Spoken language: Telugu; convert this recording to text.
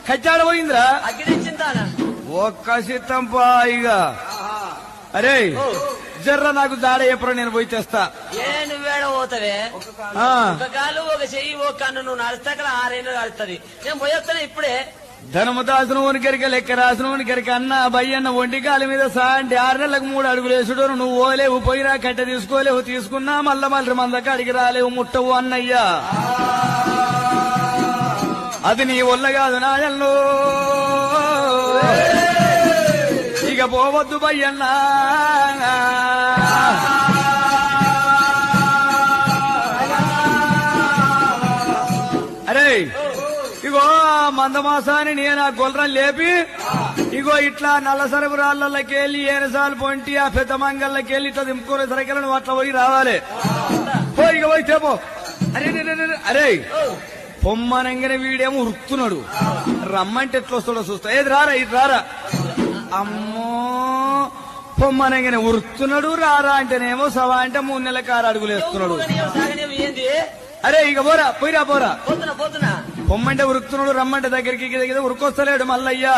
కచ్చాడ పోయిందిరా ఒక్క సిత్తంపా ఇక అరే జర్ర నాకు జాడ ఎప్పుడు నేను పోయి తెస్తా నువ్వేడ పోతావే ఒక కాలు ఒక చెయ్యి ఒక కన్ను నువ్వు నడుస్తాక ఆరేళ్ళు నడుస్తుంది నేను పోయేస్తాను ఇప్పుడే ధనమదాసును వనికెరిక లెక్క రాసును వనికెరిక అన్న బయ్యన్న ఒంటి కాలి మీద సాంటి 6 నెలలకు 3 అడుగులు వేసుడు నువ్వు ఓలేవు పోయినా కట్టె తీసుకోలేవు తీసుకున్నా మళ్ళీ మందక అడిగి రాలేవు ముట్టవు అన్నయ్యా అది నీ వల్ల కాదు నాయన్ను ఇక పోవద్దు బయ్యన్నా అరే ఇగో మందమాసాన్ని నేను ఆ గొల్రం లేపి ఇగో ఇట్లా నల్ల సరబరాళ్ళకెళ్ళి ఏనసాలు పొంటి ఆ పెద్ద మంగళ్ళకెళ్ళి ఇట్లా దింపుకునే సరికలు నువ్వు అట్లా పోయి రావాలి ఇక పోయి తేపో అరే అరే పొమ్మనంగానే వీడేమో ఉరుకుతున్నాడు రమ్మంటే ఎట్లా వస్తాడో చూస్తా ఏది రారా ఇటు రారా అమ్మో పొమ్మనంగానే ఉరుకుతున్నాడు రారా అంటేనేమో సవా అంటే 3 నెలల 6 అడుగులు వేస్తున్నాడు అరే ఇక పోరా పోయిరా పోరా పొమ్మంటే ఉరుకుతున్నాడు రమ్మంటే దగ్గరికి ఉరుకొస్తలేడు మల్లయ్యా